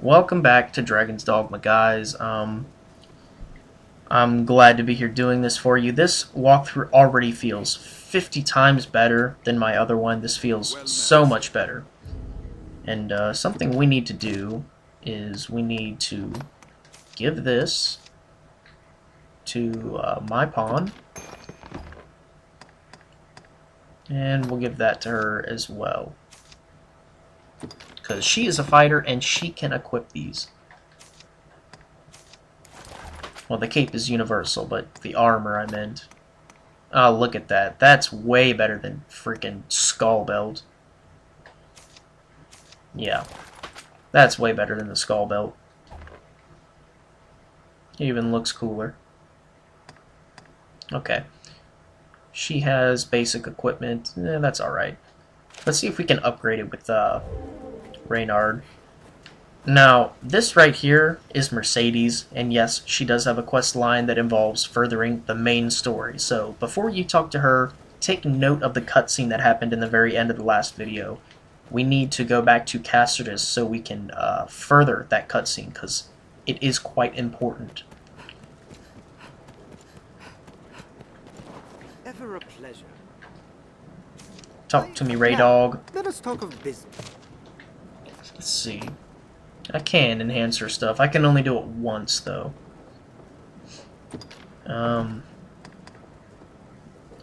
Welcome back to Dragon's Dogma, guys. I'm glad to be here doing this for you. This walkthrough already feels 50 times better than my other one. This feels so much better. And something we need to do is we need to give this to my pawn. And we'll give that to her as well. Because she is a fighter and she can equip these. Well, the cape is universal, but the armor I meant. Oh, look at that. That's way better than freaking skull belt. Yeah. That's way better than the skull belt. It even looks cooler. Okay. She has basic equipment. That's alright. Let's see if we can upgrade it with Reynard. Now, this right here is Mercedes, and yes, she does have a quest line that involves furthering the main story. So, before you talk to her, take note of the cutscene that happened in the very end of the last video. We need to go back to Castardus so we can further that cutscene, because it is quite important. Ever a pleasure. Talk to me, Ray Dog. Let us talk of business. Let's see. I can enhance her stuff. I can only do it once, though.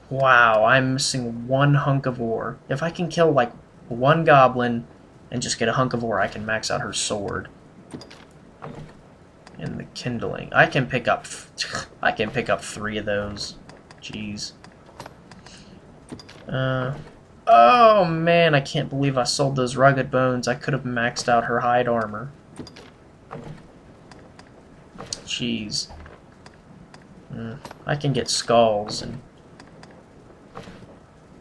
Wow, I'm missing one hunk of ore. If I can kill, like, one goblin and just get a hunk of ore, I can max out her sword. And the kindling. I can pick up 3 of those. Jeez. Oh man, I can't believe I sold those rugged bones. I could have maxed out her hide armor. Jeez. I can get skulls and...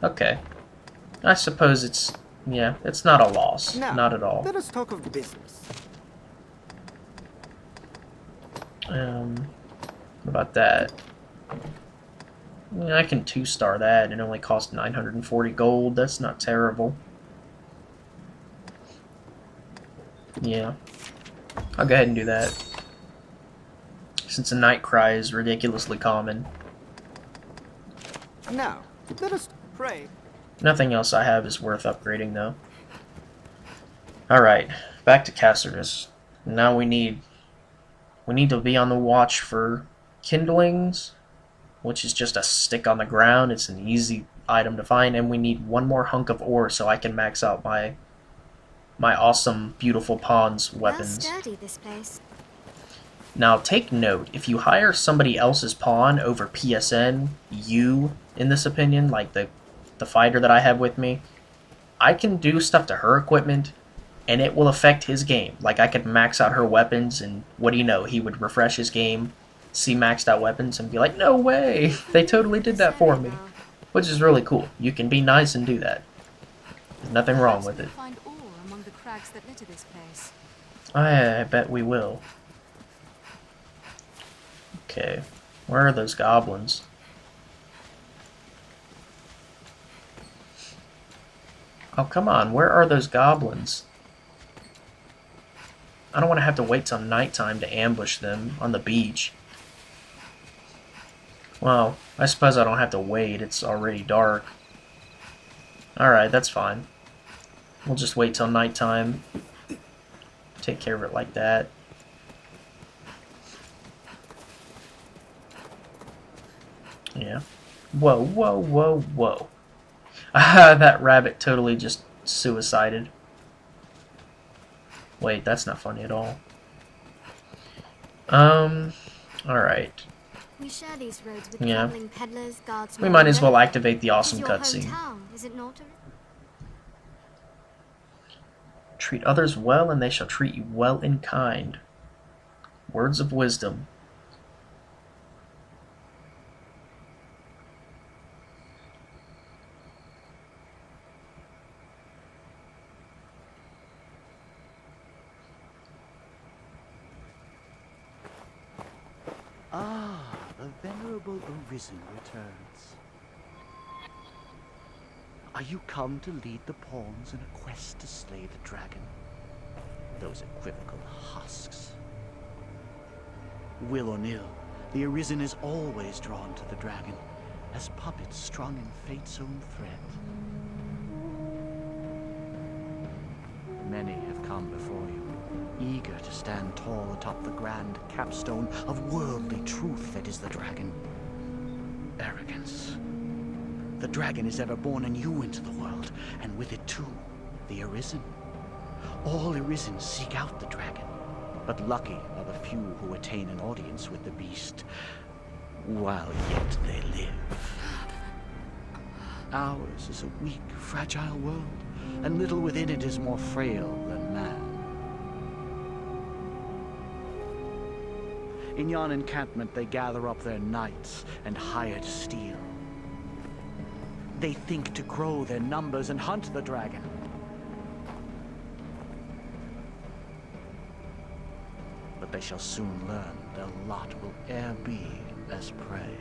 Okay. I suppose it's... yeah, it's not a loss. Now, not at all. Let us talk of business. What about that? I can 2-star that. It only costs 940 gold. That's not terrible. Yeah. I'll go ahead and do that. Since a night cry is ridiculously common. Now, let us pray. Nothing else I have is worth upgrading, though. Alright, back to Castardus. Now we need to be on the watch for kindlings, which is just a stick on the ground. It's an easy item to find, and we need one more hunk of ore so I can max out my awesome, beautiful pawn's weapons. Well sturdy, this place. Now, take note, if you hire somebody else's pawn over PSN, you, in this opinion, like the fighter that I have with me, I can do stuff to her equipment, and it will affect his game. Like, I could max out her weapons, and what do you know, he would refresh his game, see maxed out weapons, and be like, no way, they totally did that for me. Which is really cool. You can be nice and do that. There's nothing wrong with it. Find ore among the crags that litter this place. I bet we will. Okay, where are those goblins? Oh, come on, where are those goblins? I don't want to have to wait till nighttime to ambush them on the beach. Well, I suppose I don't have to wait, it's already dark. Alright, that's fine. We'll just wait till nighttime. Take care of it like that. Yeah. Whoa, whoa, whoa, whoa. Ah, that rabbit totally just suicided. Wait, that's not funny at all. Alright. We share these roads with Yeah. traveling peddlers, guardsmen. We might as well and activate the awesome It's your cutscene. hometown, is it not? Treat others well, and they shall treat you well in kind. Words of wisdom. Ah, the venerable Arisen returns. Are you come to lead the pawns in a quest to slay the dragon? those equivocal husks. Will or nill, the Arisen is always drawn to the dragon, as puppets strung in fate's own thread. Many have come before you, eager to stand tall atop the grand capstone of worldly truth that is the dragon. Arrogance. The dragon is ever born anew into the world, and with it too, the Arisen. All Arisen seek out the dragon, but lucky are the few who attain an audience with the beast, while yet they live. Ours is a weak, fragile world, and little within it is more frail than man. In yon encampment they gather up their knights and hired steel. They think to grow their numbers and hunt the dragon. But they shall soon learn their lot will e'er be as prey.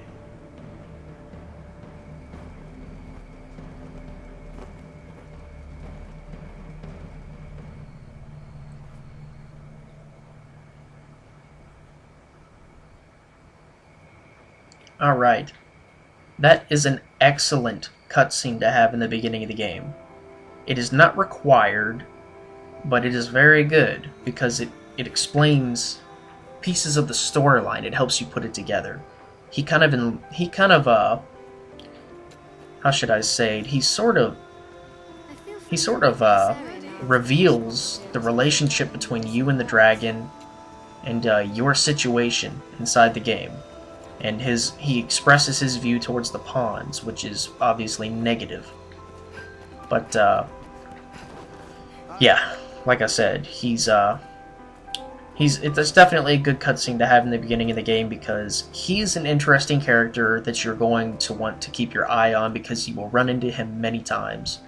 Alright. That is an excellent cutscene to have in the beginning of the game. It is not required, but it is very good because it explains pieces of the storyline. It helps you put it together. He kind of how should I say it? He sort of reveals the relationship between you and the dragon and your situation inside the game. And he expresses his view towards the pawns, which is obviously negative. But yeah, like I said, it's definitely a good cutscene to have in the beginning of the game because he's an interesting character that you're going to want to keep your eye on because you will run into him many times.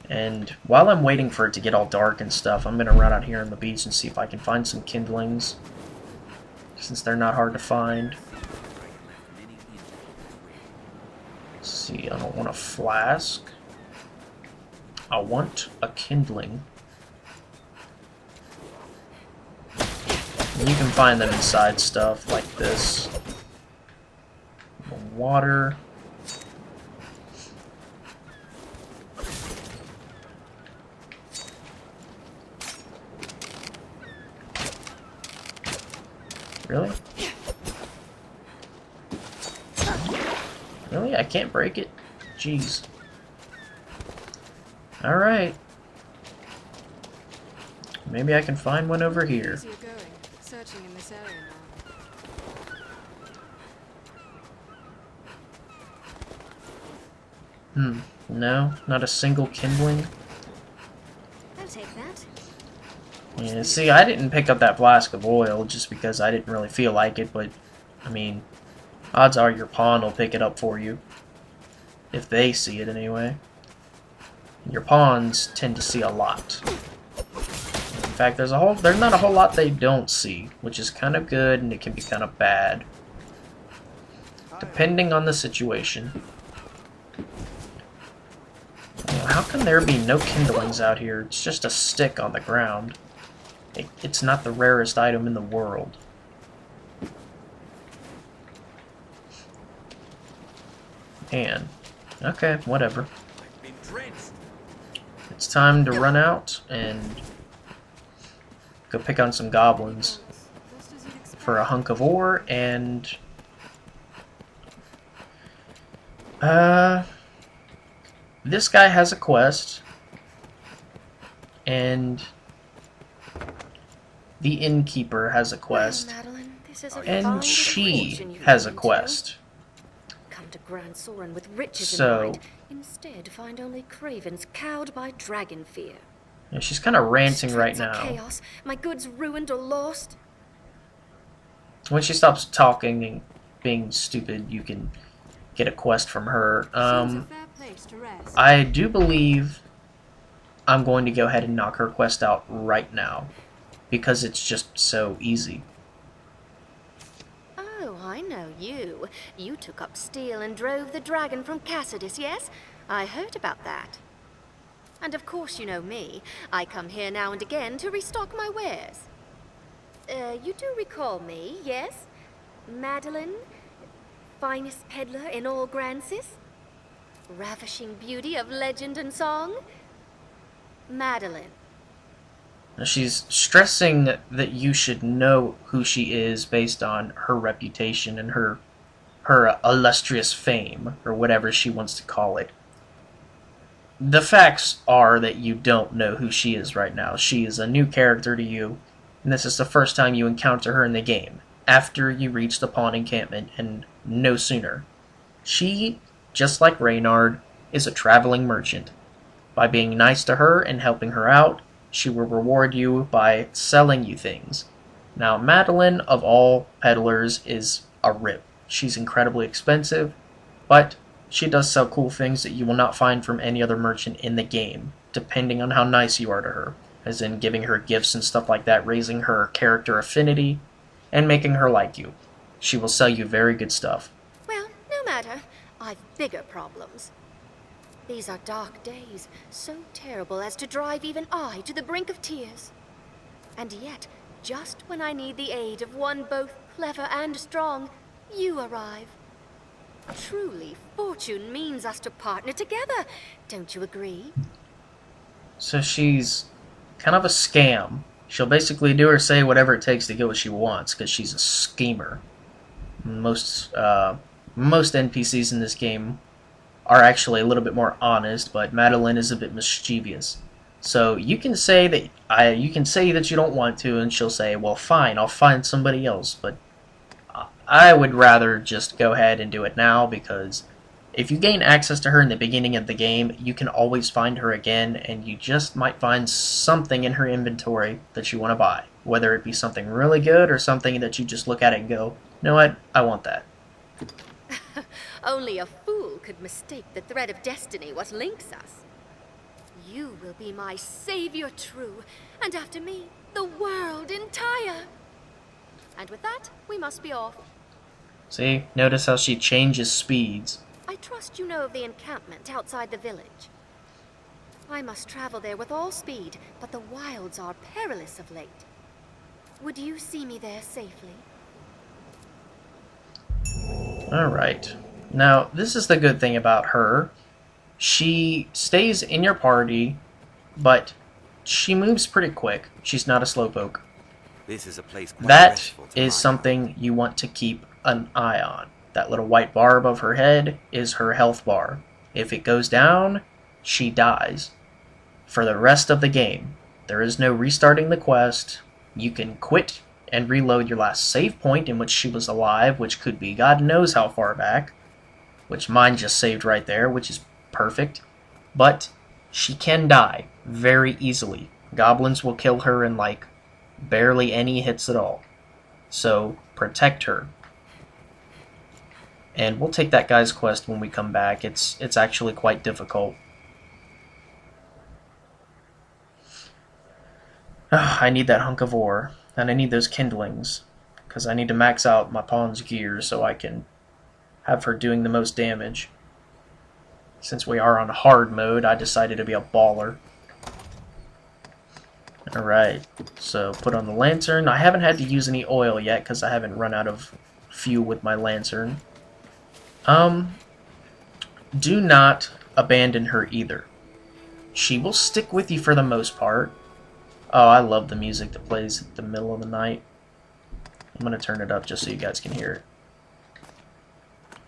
And while I'm waiting for it to get all dark and stuff, I'm gonna run out here on the beach and see if I can find some kindlings, since they're not hard to find. Let's see, I don't want a flask. I want a kindling. And you can find them inside stuff like this. Water. Really? Really? I can't break it? Jeez. Alright. Maybe I can find one over here. Easier going, searching in this area now. No, not a single kindling. I'll take that. Yeah, see, I didn't pick up that flask of oil just because I didn't really feel like it, but, I mean, odds are your pawn will pick it up for you. If they see it, anyway. Your pawns tend to see a lot. In fact, there's not a whole lot they don't see, which is kind of good, and it can be kind of bad. Depending on the situation. How can there be no kindlings out here? It's just a stick on the ground. It's not the rarest item in the world. Man. Okay, whatever. It's time to run out and go pick on some goblins for a hunk of ore and this guy has a quest and the innkeeper has a quest and she has a quest. Come to Grand Sauron with riches So- in mind. Instead, find only cravens cowed by dragon fear. Yeah, she's kind of ranting right Strengths are now. chaos, my goods ruined or lost. When she stops talking and being stupid, you can get a quest from her. Seems a fair place to rest. I do believe I'm going to go ahead and knock her quest out right now, because it's just so easy. Oh, I know you. You took up steel and drove the dragon from Cassidus, yes? I heard about that. And of course you know me. I come here now and again to restock my wares. You do recall me, yes? Madeline? Finest peddler in all Grancis? Ravishing beauty of legend and song? Madeline. She's stressing that you should know who she is based on her reputation and her illustrious fame, or whatever she wants to call it. The facts are that you don't know who she is right now. She is a new character to you, and this is the first time you encounter her in the game, after you reach the pawn encampment, and no sooner. She, just like Reynard, is a traveling merchant. By being nice to her and helping her out, she will reward you by selling you things. Now, Madeline, of all peddlers, is a rip. She's incredibly expensive, but she does sell cool things that you will not find from any other merchant in the game, depending on how nice you are to her, as in giving her gifts and stuff like that, raising her character affinity, and making her like you. She will sell you very good stuff. Well, no matter. I've bigger problems. These are dark days, so terrible as to drive even I to the brink of tears. And yet, just when I need the aid of one both clever and strong, you arrive. Truly, fortune means us to partner together. Don't you agree? So she's kind of a scam. She'll basically do or say whatever it takes to get what she wants, because she's a schemer. Most NPCs in this game are actually a little bit more honest, but Madeline is a bit mischievous. So you can say that you don't want to, and she'll say, "Well, fine, I'll find somebody else." But I would rather just go ahead and do it now, because if you gain access to her in the beginning of the game, you can always find her again, and you just might find something in her inventory that you want to buy. Whether it be something really good or something that you just look at it and go, "You know what? I want that." Only a fool could mistake the thread of destiny what links us. You will be my savior true, and after me, the world entire. And with that, we must be off. See? Notice how she changes speeds. I trust you know of the encampment outside the village. I must travel there with all speed, but the wilds are perilous of late. Would you see me there safely? Alright. Now, this is the good thing about her. She stays in your party, but she moves pretty quick. She's not a slowpoke. This is a place quite That restful to is lie. something you want to keep an eye on. That little white bar above her head is her health bar. If it goes down, she dies. For the rest of the game, there is no restarting the quest. You can quit and reload your last save point in which she was alive, which could be God knows how far back. Which mine just saved right there, which is perfect. But she can die very easily. Goblins will kill her in like barely any hits at all. So protect her. And we'll take that guy's quest when we come back. It's actually quite difficult. I need that hunk of ore, and I need those kindlings, because I need to max out my pawn's gear so I can have her doing the most damage. Since we are on hard mode, I decided to be a baller. Alright, so put on the lantern. I haven't had to use any oil yet because I haven't run out of fuel with my lantern. Do not abandon her either. She will stick with you for the most part. Oh, I love the music that plays at the middle of the night. I'm going to turn it up just so you guys can hear it.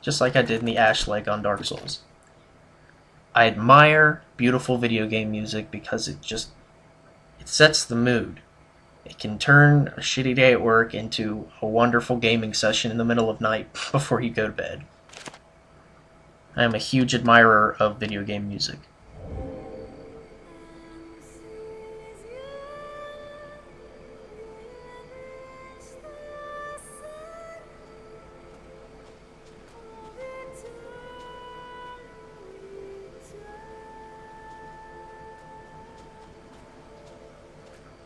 Just like I did in the Ash Lake on Dark Souls. I admire beautiful video game music because it sets the mood. It can turn a shitty day at work into a wonderful gaming session in the middle of night before you go to bed. I am a huge admirer of video game music.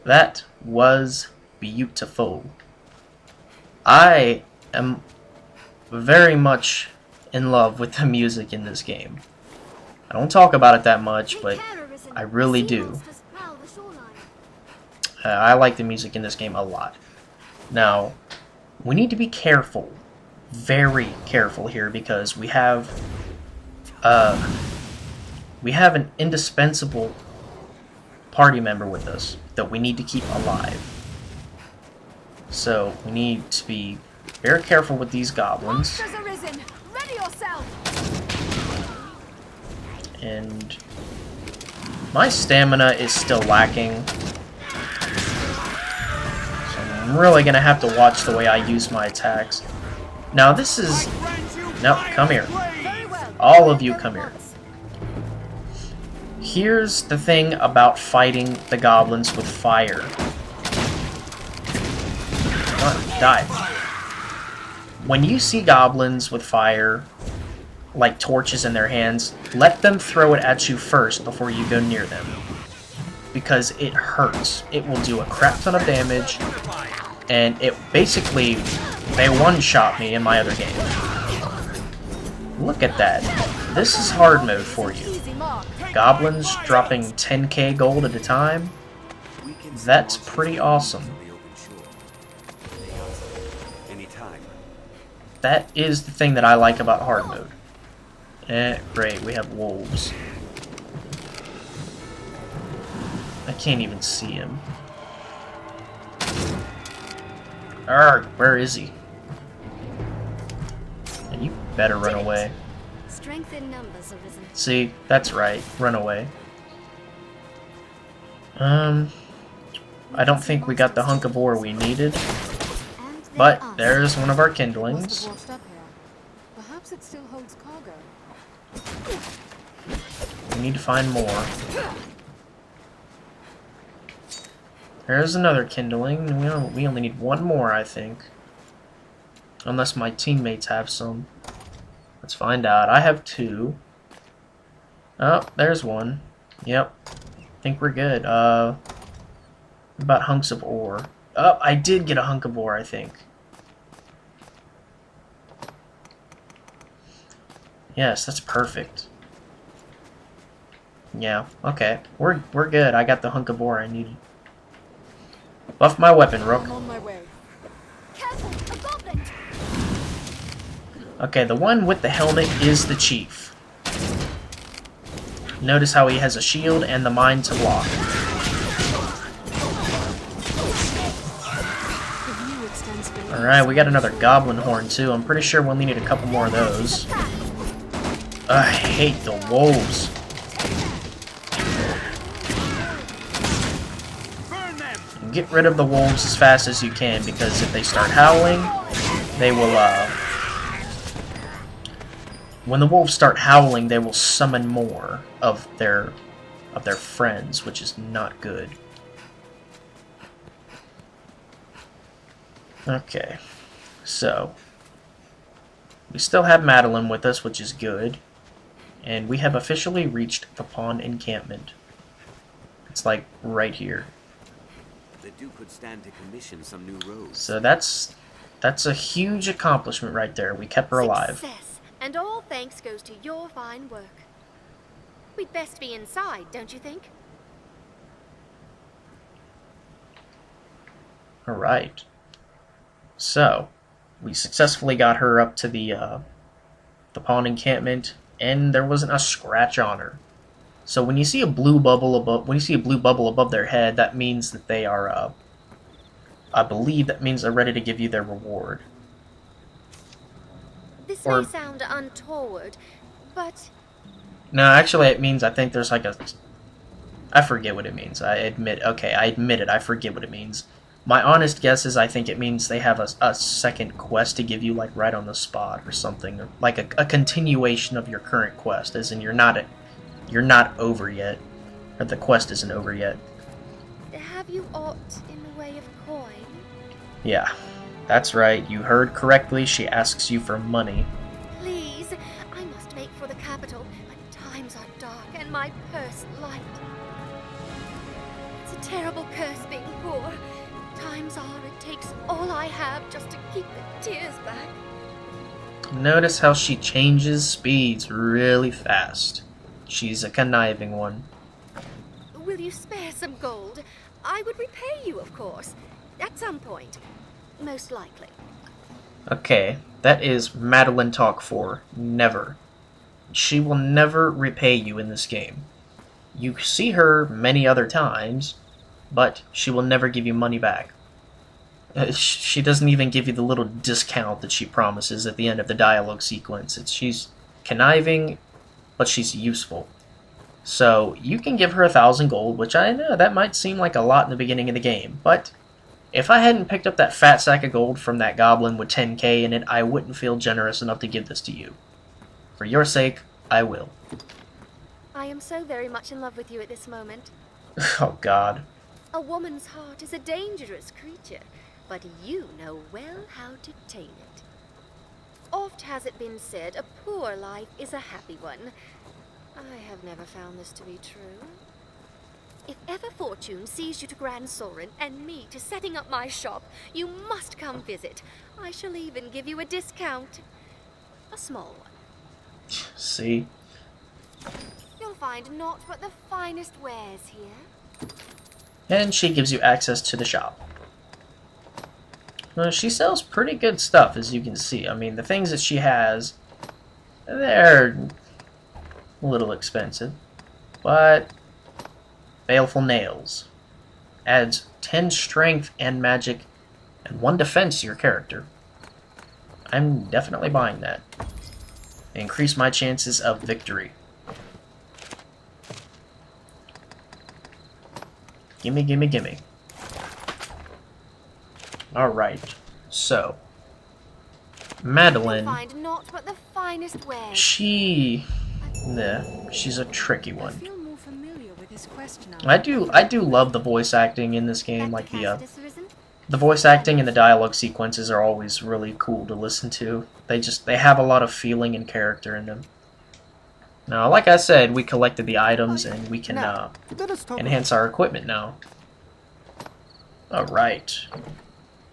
That was beautiful. I am very much in love with the music in this game. I don't talk about it that much, but I really Sea do. monsters prowl the shoreline. I like the music in this game a lot. Now, we need to be careful, very careful here, because we have an indispensable party member with us that we need to keep alive. So we need to be very careful with these goblins. Monsters arisen. Ready yourself. And my stamina is still lacking. So I'm really gonna have to watch the way I use my attacks. Now this is... Nope, come here. Very well. All of you come here. Here's the thing about fighting the goblins with fire. Come on, die. When you see goblins with fire, like torches in their hands, let them throw it at you first before you go near them. Because it hurts. It will do a crap ton of damage, and it basically, they one-shot me in my other game. Look at that. This is hard mode for you. Easy mark. Goblins dropping 10k gold at a time. That's pretty awesome. Anytime. That is the thing that I like about hard mode. Great, we have wolves. I can't even see him. Arrgh, where is he? And you better run away. Strength in numbers arisen. See, that's right, run away. I don't think we got the hunk of ore we needed, And they but asked. there's one of our Must kindlings. have washed up here. Perhaps it still holds cargo. We need to find more. There's another kindling. We only need one more, I think. Unless my teammates have some. Let's find out. I have 2. Oh, there's one. Yep. Think we're good. What about hunks of ore? Oh, I did get a hunk of ore, I think. Yes, that's perfect. Yeah, okay. We're good. I got the hunk of ore I needed. Buff my weapon, Rook. I'm on my way. Careful, a goblin! Okay, the one with the helmet is the chief. Notice how he has a shield and the mine to block. The view extends for Alright, we got another goblin horn too. I'm pretty sure we'll need a couple more of those. I hate the wolves. Get rid of the wolves as fast as you can, because if they start howling, they will, when the wolves start howling, they will summon more of their friends, which is not good. Okay, so we still have Madeline with us, which is good, and we have officially reached the pawn encampment. It's like right here. The Duke could stand to commission some new roads. So that's a huge accomplishment right there. We kept her alive. Success, and all thanks goes to your fine work. We'd best be inside, don't you think? Alright. So, we successfully got her up to the pawn encampment, and there wasn't a scratch on her. So when you see a blue bubble above their head, that means that they are, I believe that means they're ready to give you their reward. This Or- may sound untoward, but No, actually it means, I think there's like a... I forget what it means. I admit it, I forget what it means. My honest guess is I think it means they have a second quest to give you, like, right on the spot or something. Or like a continuation of your current quest, as in you're not over yet. Or the quest isn't over yet. have you aught in the way of coin? Yeah, that's right. You heard correctly. She asks you for money. Please, I must make for the capital, but times are dark and my purse light. It's a terrible curse being poor. Times are it takes all I have just to keep the tears back. Notice how she changes speeds really fast. She's a conniving one. you spare some gold, I would repay you, of course. At some point. Most likely. Okay, that is Madeline talk 4. Never. She will never repay you in this game. You see her many other times, but she will never give you money back. She doesn't even give you the little discount that she promises at the end of the dialogue sequence. She's conniving, but she's useful. So you can give her 1,000 gold, which I know that might seem like a lot in the beginning of the game, but if I hadn't picked up that fat sack of gold from that goblin with 10k in it, I wouldn't feel generous enough to give this to you. For your sake, I will. I am so very much in love with you at this moment. Oh God. A woman's heart is a dangerous creature, but you know well how to tame it. Oft has it been said, a poor life is a happy one. I have never found this to be true. If ever fortune sees you to Grand Saurin and me to setting up my shop, you must come visit. I shall even give you a discount. A small one. See? You'll find naught but the finest wares here. And she gives you access to the shop. Well, she sells pretty good stuff, as you can see. I mean, the things that she has, they're a little expensive. But Baleful Nails adds 10 strength and magic and 1 defense to your character. I'm definitely buying that. Increase my chances of victory. Gimme, gimme, gimme. Alright, so Madeline, Find naught but the finest wares. she's a tricky I one. feel more familiar with this question now. I do love the voice acting in this game. Like Cassius arisen? the voice acting and the dialogue sequences are always really cool to listen to. They have a lot of feeling and character in them. Now, like I said, we collected the items and we can enhance our equipment now. Alright.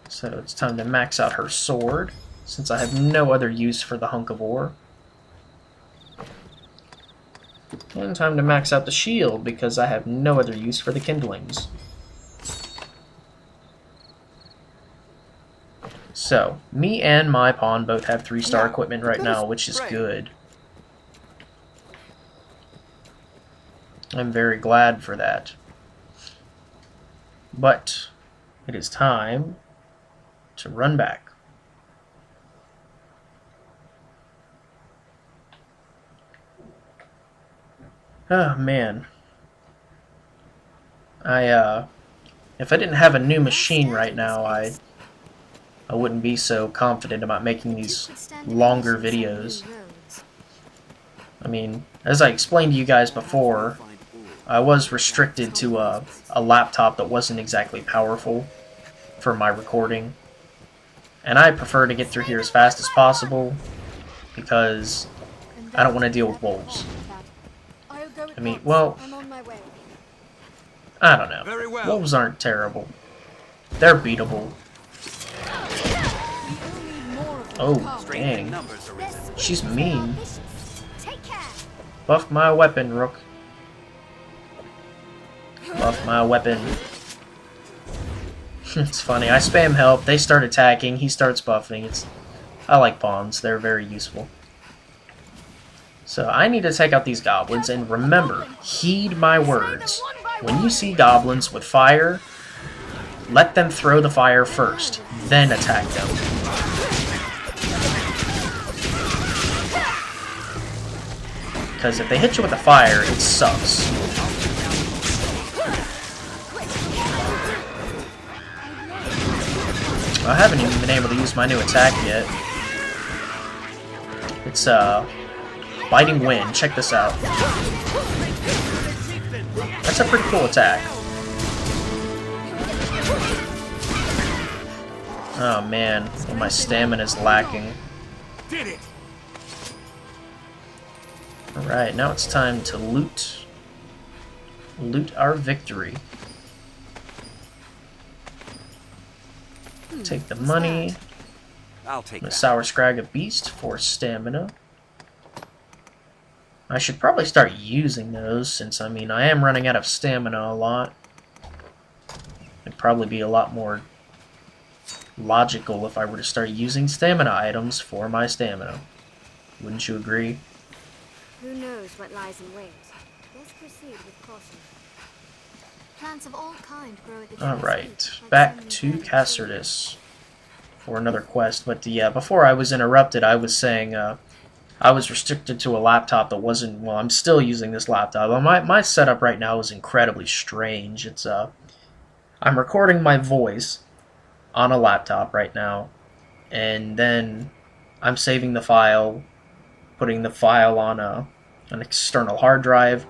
So it's time to max out her sword, since I have no other use for the hunk of ore. And time to max out the shield, because I have no other use for the kindlings. So, me and my pawn both have 3-star equipment right now, which is good. I'm very glad for that. But it is time to run back. Oh man. If I didn't have a new machine right now, I wouldn't be so confident about making these longer videos. I mean, as I explained to you guys before, I was restricted to a laptop that wasn't exactly powerful for my recording. And I prefer to get through here as fast as possible because I don't want to deal with wolves. I mean, well, I'm on my way. I don't know. Very well. Wolves aren't terrible. They're beatable. Oh, dang. Numbers arisen. She's mean. Take care. Buff my weapon, Rook. Buff my weapon. It's funny. I spam help. They start attacking. He starts buffing. I like pawns. They're very useful. So I need to take out these goblins, and remember, heed my words. When you see goblins with fire, let them throw the fire first, then attack them. Because if they hit you with the fire, it sucks. I haven't even been able to use my new attack yet. It's, Biting Wind. Check this out. That's a pretty cool attack. Oh man, well, my stamina's lacking. Did it. Alright, now it's time to loot. Loot our victory. Take the money. I'll take The that. Sour Scrag of Beast for stamina. I should probably start using those, since, I mean, I am running out of stamina a lot. It'd probably be a lot more logical if I were to start using stamina items for my stamina. Wouldn't you agree? Who knows what lies in wait? Let's proceed with caution. Plants of all kind grow at the tree's Alright, feet, like back so to many burning Castardus for another quest. But yeah, before I was interrupted, I was saying I was restricted to a laptop that wasn't, well, I'm still using this laptop. Well, my setup right now is incredibly strange. It's I'm recording my voice on a laptop right now, and then I'm saving the file, putting the file on an external hard drive,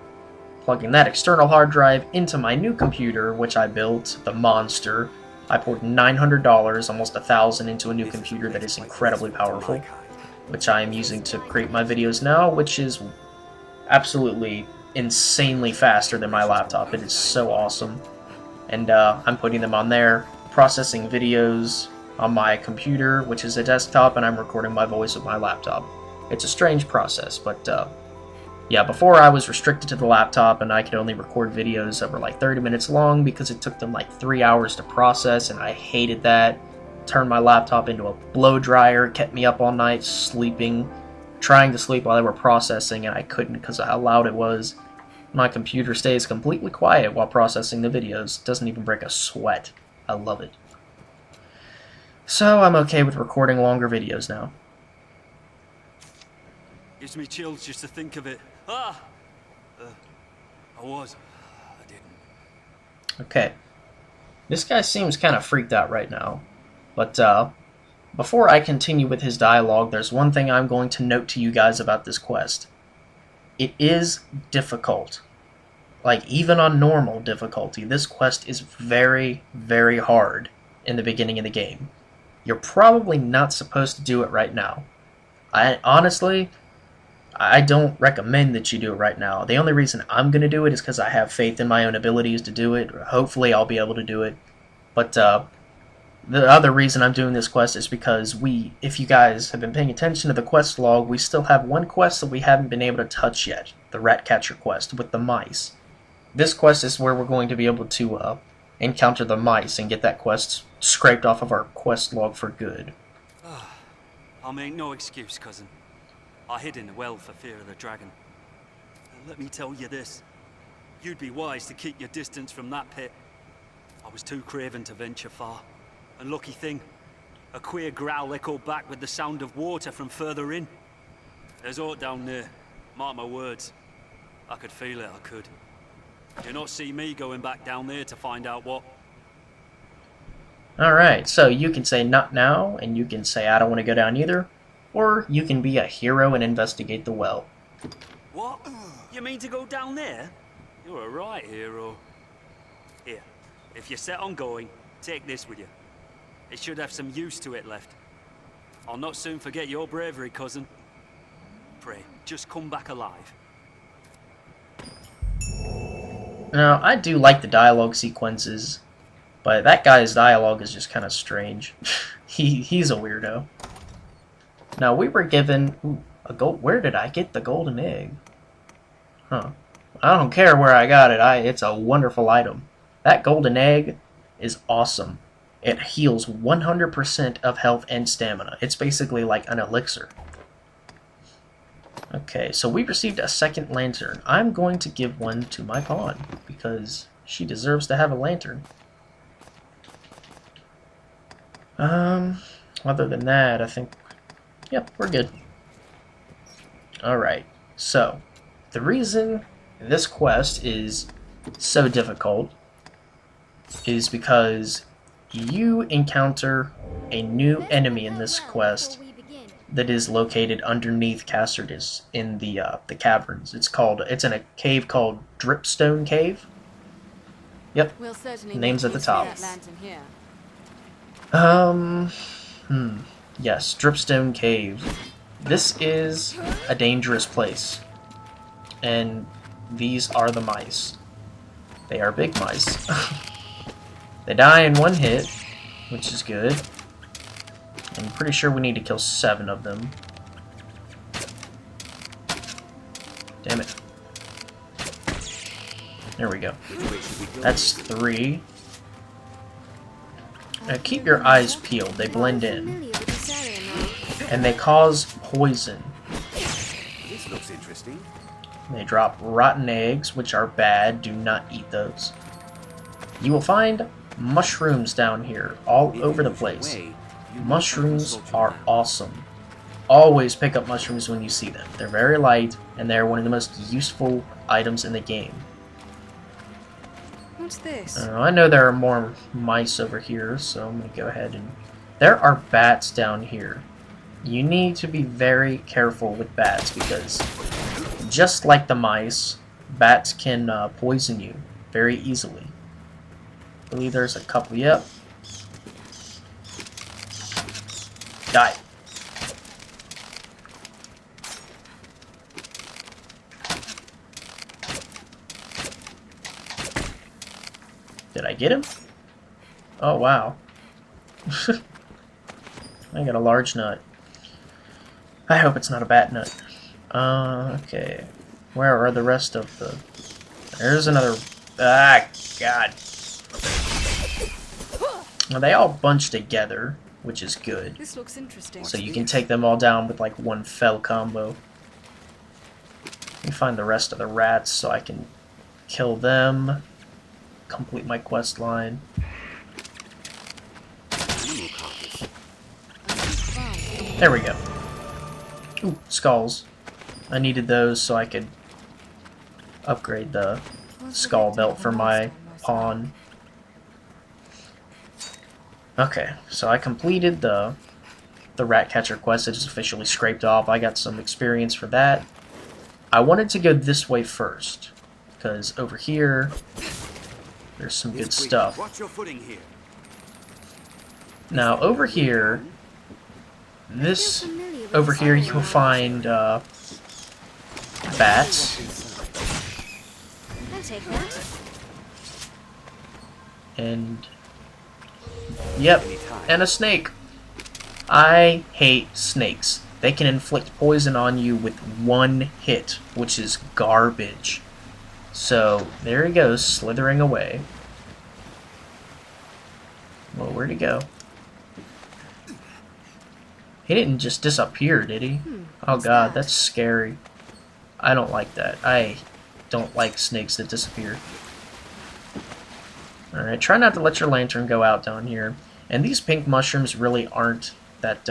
plugging that external hard drive into my new computer, which I built, the Monster. I poured $900, almost $1,000, into a new computer that is incredibly powerful, which I am using to create my videos now, which is absolutely insanely faster than my laptop. It is so awesome. And I'm putting them on there, processing videos on my computer, which is a desktop, and I'm recording my voice with my laptop. It's a strange process, but yeah, before I was restricted to the laptop, and I could only record videos that were like 30 minutes long because it took them like 3 hours to process, and I hated that. Turned my laptop into a blow dryer, kept me up all night sleeping, trying to sleep while they were processing, and I couldn't because of how loud it was. My computer stays completely quiet while processing the videos. Doesn't even break a sweat. I love it. So I'm okay with recording longer videos now. Gives me chills just to think of it. I didn't. Okay. This guy seems kind of freaked out right now. But before I continue with his dialogue, there's one thing I'm going to note to you guys about this quest. It is difficult. Like, even on normal difficulty, this quest is very, very hard in the beginning of the game. You're probably not supposed to do it right now. Honestly, I don't recommend that you do it right now. The only reason I'm going to do it is because I have faith in my own abilities to do it. Hopefully I'll be able to do it. But the other reason I'm doing this quest is because if you guys have been paying attention to the quest log, we still have one quest that we haven't been able to touch yet. The rat catcher quest with the mice. This quest is where we're going to be able to encounter the mice and get that quest scraped off of our quest log for good. I'll make no excuse, cousin. I hid in the well for fear of the dragon. And let me tell you this. You'd be wise to keep your distance from that pit. I was too craven to venture far. And lucky thing, a queer growl echoed back with the sound of water from further in. There's aught down there. Mark my words. I could feel it, I could. Do not see me going back down there to find out what. Alright, so you can say not now, and you can say I don't want to go down either, or you can be a hero and investigate the well. What? You mean to go down there? You're a right hero. Here, if you're set on going, take this with you. It should have some use to it left. I'll not soon forget your bravery, cousin. Pray, just come back alive. Now, I do like the dialogue sequences, but that guy's dialogue is just kind of strange. He's a weirdo. Now, we were given a gold. Where did I get the golden egg? Huh. I don't care where I got it. It's a wonderful item. That golden egg is awesome. It heals 100% of health and stamina. It's basically like an elixir. Okay, so we received a second lantern. I'm going to give one to my pawn, because she deserves to have a lantern. Other than that, I think, yep, we're good. Alright, so, the reason this quest is so difficult is because you encounter a new enemy in this quest that is located underneath Castardus in the caverns. It's in a cave called Dripstone Cave. Yep, We'll certainly name's at the top. that lantern here. Yes, Dripstone Cave. This is a dangerous place, and these are the mice. They are big mice. They die in one hit, which is good. I'm pretty sure we need to kill 7 of them. Damn it. There we go. Which way should we go? That's 3. Now keep your eyes peeled. They blend in. Familiar with this area now. And they cause poison. This looks interesting. They drop rotten eggs, which are bad. Do not eat those. You will find mushrooms down here, all over the place. Mushrooms are awesome. Always pick up mushrooms when you see them. They're very light, and they're one of the most useful items in the game. What's this? I know there are more mice over here, so I'm going to go ahead and... There are bats down here. You need to be very careful with bats, because just like the mice, bats can poison you very easily. I believe there's a couple. Yep. Die. Did I get him? Oh, wow. I got a large nut. I hope it's not a bat nut. Okay. Where are the rest of the... There's another... Ah, God. Well, they all bunch together, which is good. This looks interesting. So you can take them all down with like one fell combo. Let me find the rest of the rats so I can kill them. Complete my quest line. There we go. Ooh, skulls. I needed those so I could upgrade the skull belt for my pawn. Okay, so I completed the rat catcher quest. It is officially scraped off. I got some experience for that. I wanted to go this way first, because over here there's some good stuff. Watch your footing here. Now over here, over here you will find bats. I'll take that. And yep, and a snake. I hate snakes. They can inflict poison on you with one hit, which is garbage. So there he goes, slithering away. Well, where'd he go? He didn't just disappear, did he? Oh god, that's scary. I don't like that. I don't like snakes that disappear. Alright, try not to let your lantern go out down here. And these pink mushrooms really aren't that,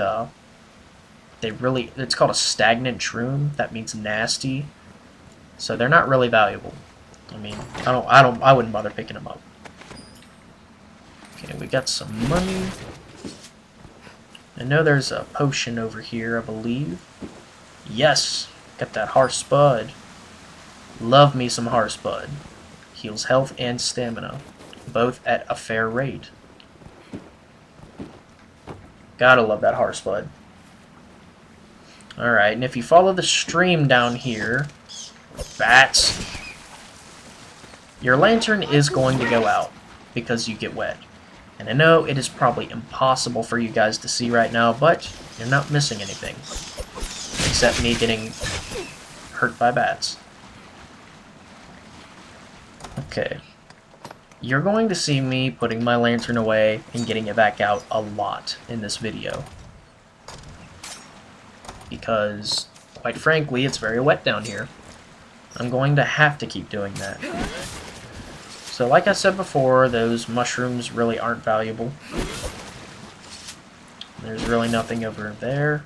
it's called a stagnant shroom. That means nasty. So they're not really valuable. I mean, I wouldn't bother picking them up. Okay, we got some money. I know there's a potion over here, I believe. Yes! Got that horse bud. Love me some horse bud. Heals health and stamina, both at a fair rate. Gotta love that horse bud. Alright, and if you follow the stream down here, bats, your lantern is going to go out because you get wet. And I know it is probably impossible for you guys to see right now, but you're not missing anything. Except me getting hurt by bats. Okay. You're going to see me putting my lantern away and getting it back out a lot in this video. Because, quite frankly, it's very wet down here. I'm going to have to keep doing that. So like I said before, those mushrooms really aren't valuable. There's really nothing over there.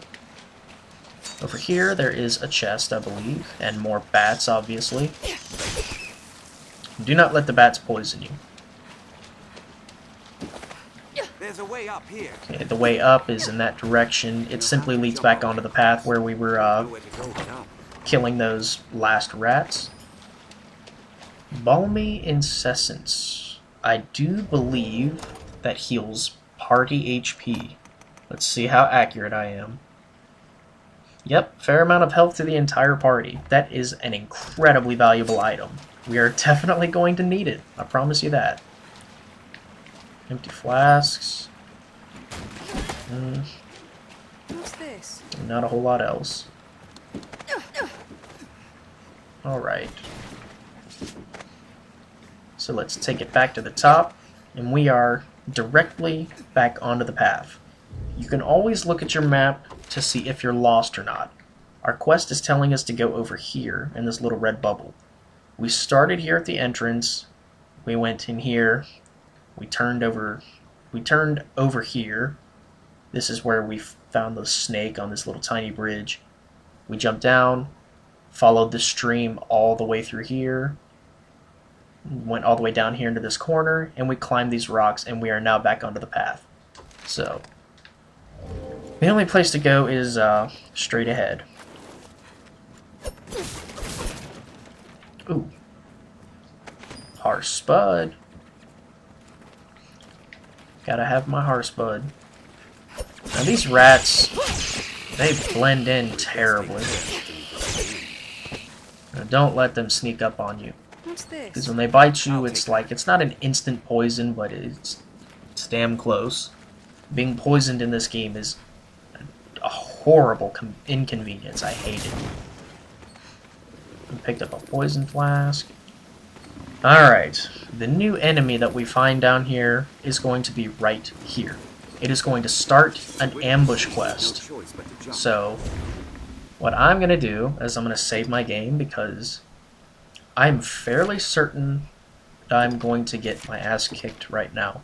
Over here, there is a chest, I believe, and more bats, obviously. Do not let the bats poison you. There's a way up here. Okay, the way up is in that direction. It simply leads back onto the path where we were killing those last rats. Balmy Incessance. I do believe that heals party HP. Let's see how accurate I am. Yep, fair amount of health to the entire party. That is an incredibly valuable item. We are definitely going to need it. I promise you that. Empty flasks. What's this? Not a whole lot else. Alright. So let's take it back to the top, and we are directly back onto the path. You can always look at your map to see if you're lost or not. Our quest is telling us to go over here in this little red bubble. We started here at the entrance, we went in here, we turned over here. This is where we found the snake on this little tiny bridge. We jumped down, followed the stream all the way through here, went all the way down here into this corner, and we climbed these rocks, and we are now back onto the path. So, the only place to go is straight ahead. Ooh. Harsh spud. Gotta have my harsh spud. Now these rats, they blend in terribly. Now don't let them sneak up on you. What's this? Because when they bite you, it's like, it's not an instant poison, but it's damn close. Being poisoned in this game is a horrible inconvenience. I hate it. I picked up a poison flask. Alright, the new enemy that we find down here is going to be right here. It is going to start an ambush quest. So, what I'm going to do is I'm going to save my game because I'm fairly certain that I'm going to get my ass kicked right now.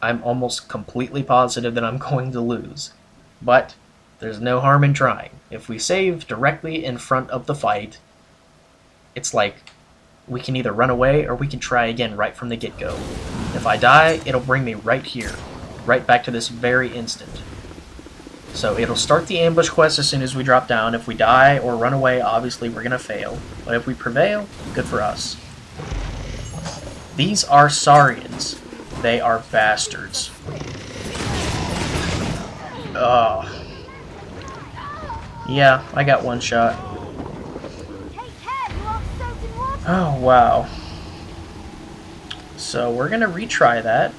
I'm almost completely positive that I'm going to lose. But there's no harm in trying. If we save directly in front of the fight, it's like we can either run away or we can try again right from the get-go. If I die, it'll bring me right here, right back to this very instant. So it'll start the ambush quest as soon as we drop down. If we die or run away, obviously we're going to fail. But if we prevail, good for us. These are Saurians. They are bastards. Ugh. Yeah, I got one shot. Oh, wow. So we're going to retry that.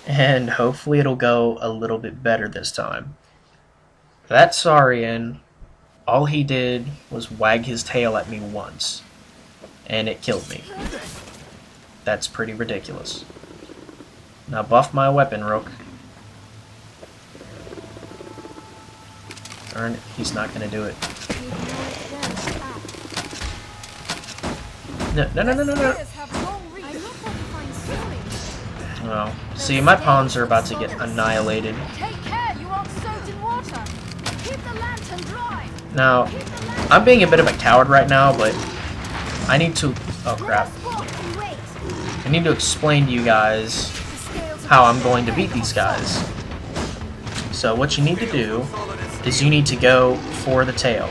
And hopefully it'll go a little bit better this time. That Saurian, all he did was wag his tail at me once. And it killed me. That's pretty ridiculous. Now buff my weapon, Rook. Darn it, he's not going to do it. No. Oh, see, my pawns are about to get annihilated. Now, I'm being a bit of a coward right now, but I need to... Oh, crap. I need to explain to you guys how I'm going to beat these guys. So what you need to do is you need to go for the tail.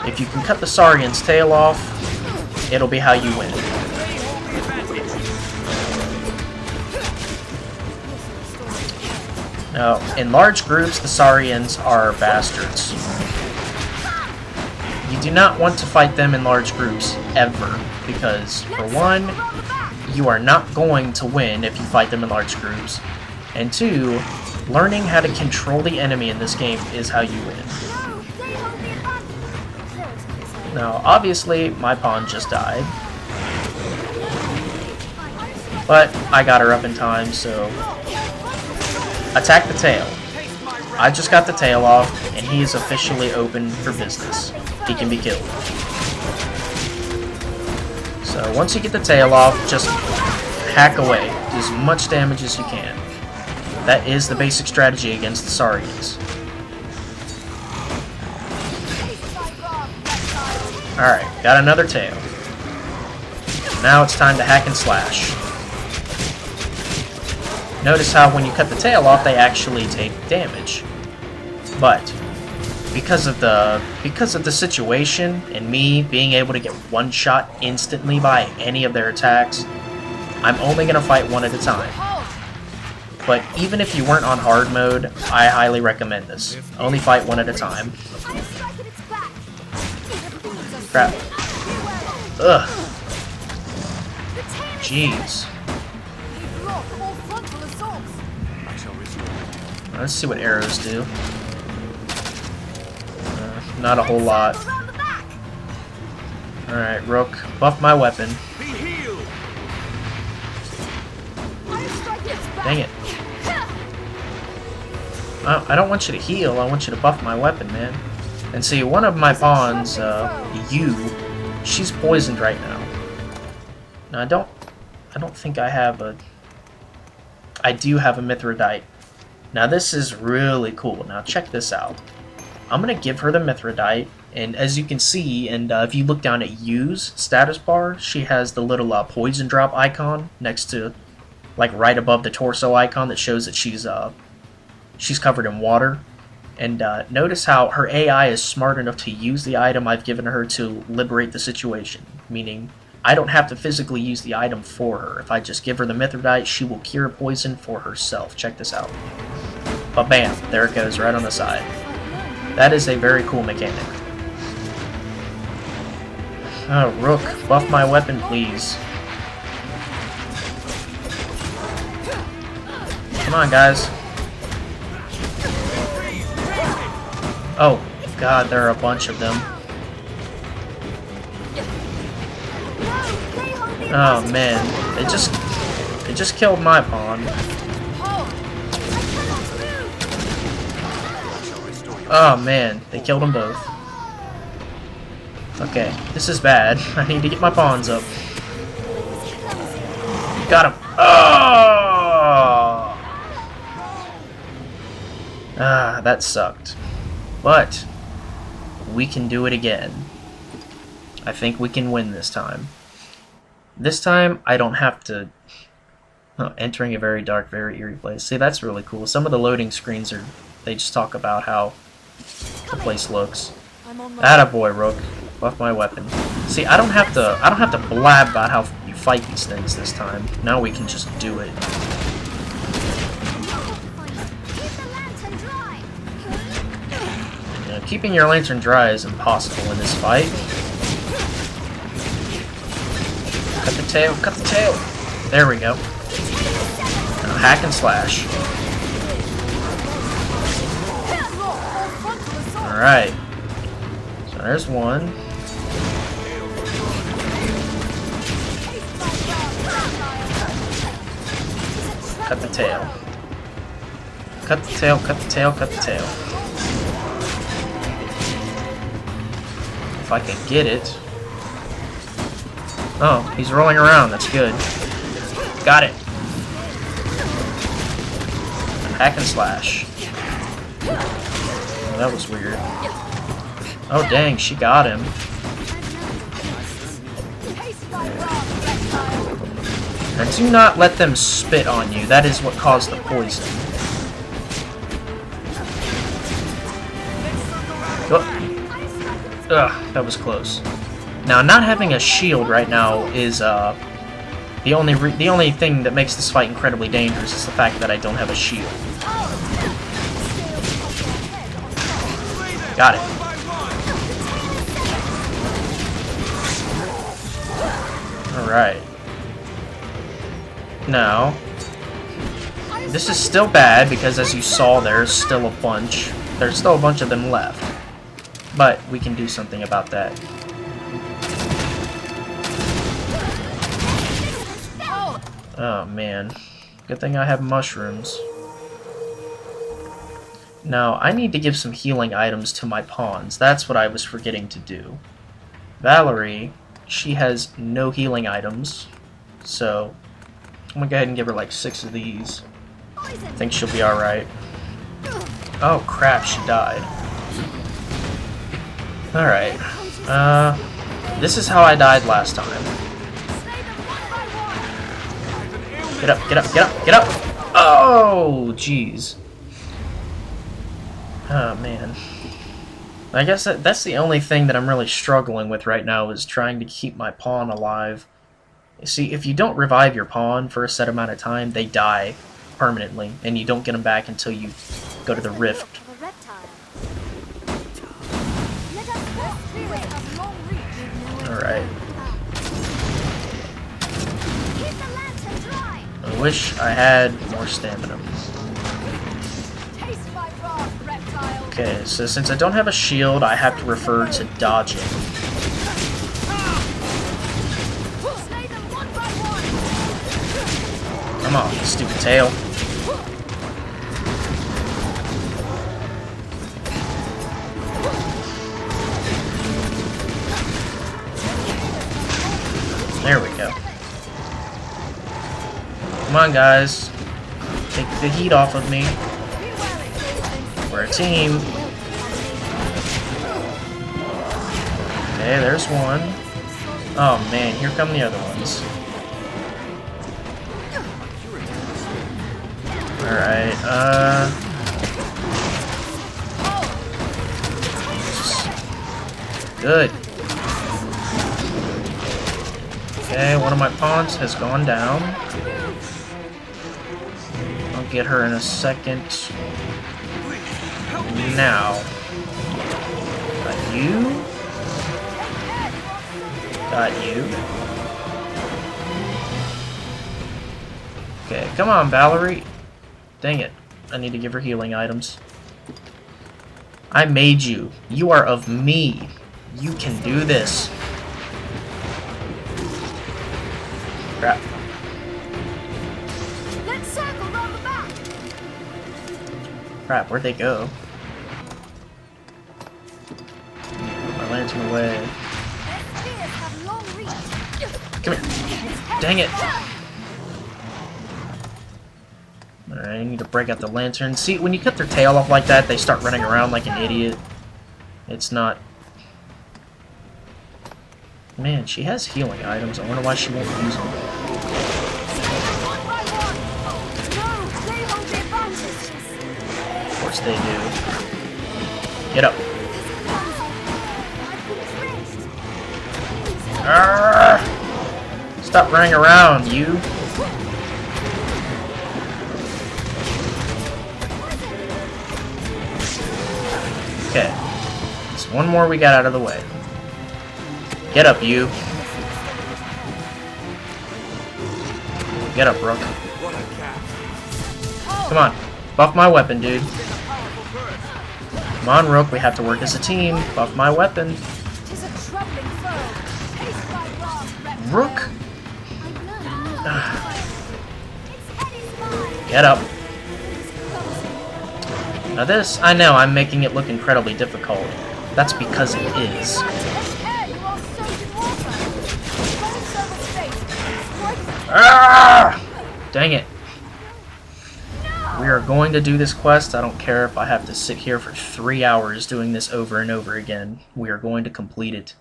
If you can cut the Saurian's tail off, it'll be how you win. Now, in large groups, the Saurians are bastards. You do not want to fight them in large groups, ever, because, for one, you are not going to win if you fight them in large groups, and two, learning how to control the enemy in this game is how you win. Now, obviously, my pawn just died, but I got her up in time, so attack the tail. I just got the tail off, and he is officially open for business. He can be killed. So once you get the tail off, just hack away. Do as much damage as you can. That is the basic strategy against the Saurians. Alright, got another tail. Now it's time to hack and slash. Notice how when you cut the tail off, they actually take damage. But because of the situation and me being able to get one shot instantly by any of their attacks, I'm only going to fight one at a time. But even if you weren't on hard mode, I highly recommend this. Only fight one at a time. Crap. Ugh. Jeez. Let's see what arrows do. Not a whole lot. Alright, Rook, buff my weapon. Be healed. Dang it. I don't want you to heal, I want you to buff my weapon, man. And see, one of my pawns, she's poisoned right now. Now, I don't think I have a... I do have a Mithridite. Now, this is really cool. Now, check this out. I'm going to give her the Mithridite, and as you can see, and if you look down at U's status bar, she has the little poison drop icon next to, like, right above the torso icon that shows that she's covered in water. And notice how her AI is smart enough to use the item I've given her to liberate the situation, meaning I don't have to physically use the item for her. If I just give her the Mithridite, she will cure poison for herself. Check this out. But bam, there it goes, right on the side. That is a very cool mechanic. Oh, Rook, buff my weapon, please. Come on, guys. Oh, God, there are a bunch of them. Oh, man. They just killed my pawn. Oh, man. They killed them both. Okay, this is bad. I need to get my pawns up. Got him. Oh! Ah, that sucked. But we can do it again. I think we can win this time. This time, I don't have to... Oh, entering a very dark, very eerie place. See, that's really cool. Some of the loading screens are... They just talk about how the place looks. Attaboy, Rook. Buff my weapon. See, I don't have to blab about how you fight these things this time. Now we can just do it. Keeping your lantern dry is impossible in this fight. Cut the tail, cut the tail! There we go. Now hack and slash. Alright. So there's one. Cut the tail. Cut the tail, cut the tail, cut the tail. If I can get it. Oh, he's rolling around. That's good. Got it. Hack and slash. Oh, that was weird. Oh, dang, she got him. Now, do not let them spit on you. That is what caused the poison. Ugh, that was close. Now, not having a shield right now is the only thing that makes this fight incredibly dangerous is the fact that I don't have a shield. Got it. All right. Now, this is still bad because, as you saw, there's still a bunch. There's still a bunch of them left. But we can do something about that. Oh man. Good thing I have mushrooms. Now, I need to give some healing items to my pawns. That's what I was forgetting to do. Valerie, she has no healing items. So, I'm gonna go ahead and give her like 6 of these. I think she'll be alright. Oh crap, she died. Alright. This is how I died last time. Get up, get up, get up, get up! Oh, jeez. Oh, man. I guess that's the only thing that I'm really struggling with right now is trying to keep my pawn alive. You see, if you don't revive your pawn for a set amount of time, they die permanently, and you don't get them back until you go to the rift. Alright. I wish I had more stamina. Okay, so since I don't have a shield, I have to refer to dodging. Come on, stupid tail. There we go. Come on, guys. Take the heat off of me. We're a team. Okay, there's one. Oh man, here come the other ones. Alright, good. Okay, one of my pawns has gone down. I'll get her in a second. Now. Got you. Got you. Okay, come on, Valerie. Dang it. I need to give her healing items. I made you. You are of me. You can do this. Crap. Let's circle round the back. Crap, where'd they go? My lantern away. Their spears have long reach. Come here. Dang it. Alright, I need to break out the lantern. See, when you cut their tail off like that, they start running around like an idiot. It's not... Man, she has healing items. I wonder why she won't use them. Of course they do. Get up. Arrgh! Stop running around, you. Okay. There's one more we got out of the way. Get up, you. Get up, Rook. Come on. Buff my weapon, dude. Come on, Rook. We have to work as a team. Buff my weapon. Rook. Get up. Now this, I know, I'm making it look incredibly difficult. That's because it is. Ah! Dang it. We are going to do this quest. I don't care if I have to sit here for 3 hours doing this over and over again. We are going to complete it.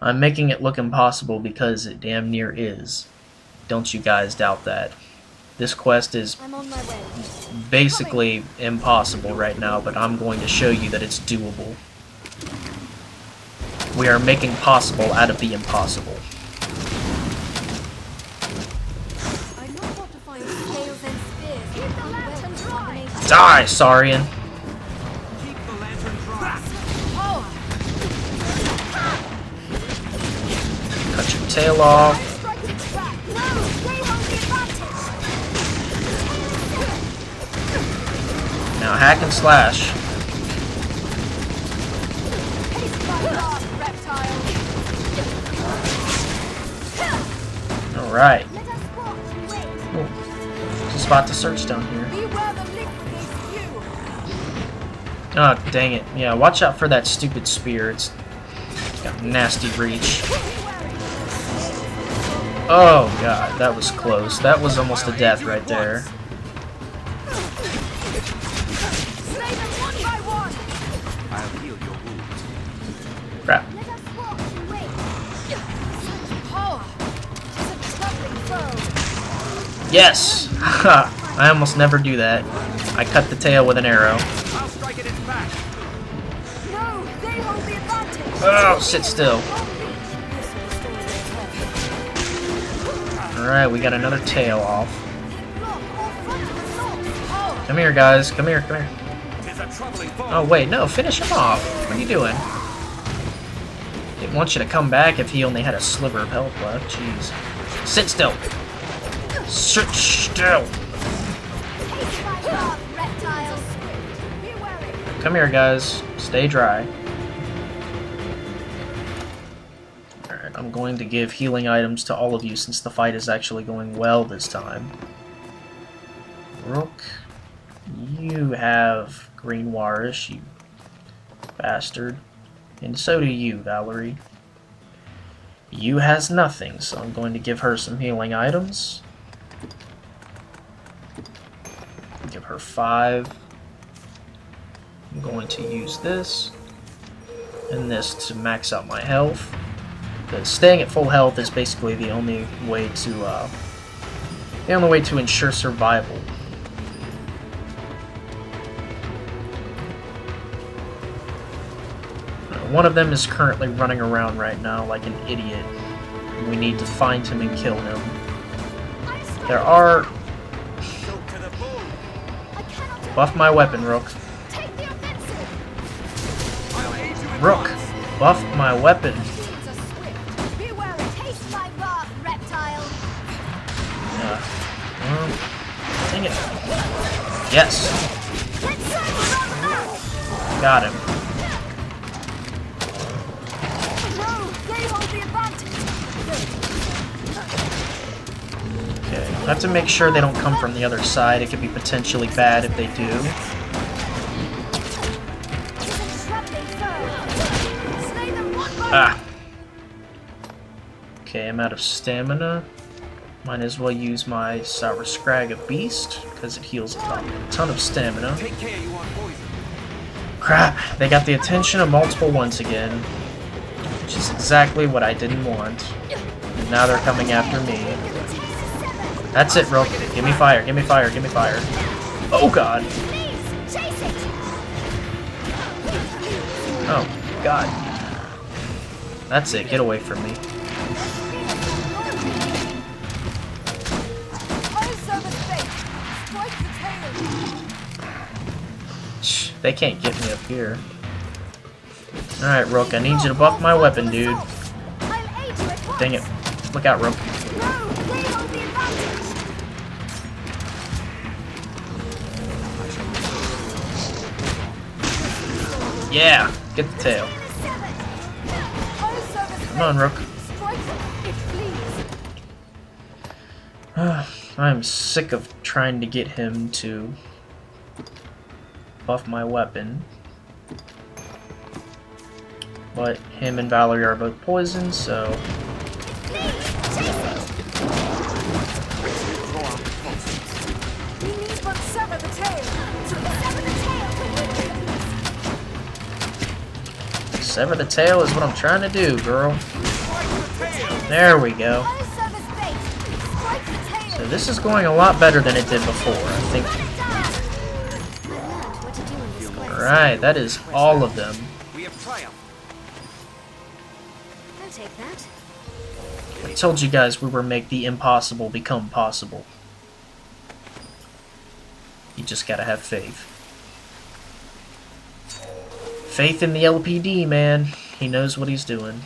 I'm making it look impossible because it damn near is. Don't you guys doubt that. This quest is basically impossible right now, but I'm going to show you that it's doable. We are making possible out of the impossible. Die, Saurian! Cut your tail off. Now hack and slash. Alright. There's a spot to search down here. Oh, dang it. Yeah, watch out for that stupid spear. It's got nasty reach. Oh god, that was close. That was almost a death right there. Crap. Yes! I almost never do that. I cut the tail with an arrow. Oh, sit still. Alright, we got another tail off. Come here, guys. Come here, come here. Oh, wait, no, finish him off. What are you doing? Didn't want you to come back if he only had a sliver of health left. Jeez. Sit still. Sit still. Come here, guys. Stay dry. Alright, I'm going to give healing items to all of you since the fight is actually going well this time. Rook, you have green warish, you bastard. And so do you, Valerie. You has nothing, so I'm going to give her some healing items. Give her 5. I'm going to use this and this to max out my health. Because staying at full health is basically the only way to ensure survival. One of them is currently running around right now like an idiot. We need to find him and kill him. There are... Buff my weapon, Rook. Rook, buff my weapon. Dang it. Yes. Got him. Okay, I have to make sure they don't come from the other side. It could be potentially bad if they do. Ah. Okay, I'm out of stamina. Might as well use my Sour Scrag of Beast, because it heals a ton of stamina. Crap, they got the attention of multiple ones again. Which is exactly what I didn't want. And now they're coming after me. That's it, Rook. Give me fire, give me fire, give me fire. Oh god! Oh, god. That's it, get away from me. They can't get me up here. Alright, Rook, I need you to buff my weapon, dude. Dang it. Look out, Rook. Yeah! Get the tail. Come on, Rook. I'm sick of trying to get him to buff my weapon. But him and Valerie are both poisoned, so... Sever the tail is what I'm trying to do, girl. There we go. So this is going a lot better than it did before, I think. Alright, that is all of them. I told you guys we were make the impossible become possible. You just gotta have faith. Faith in the LPD, man. He knows what he's doing.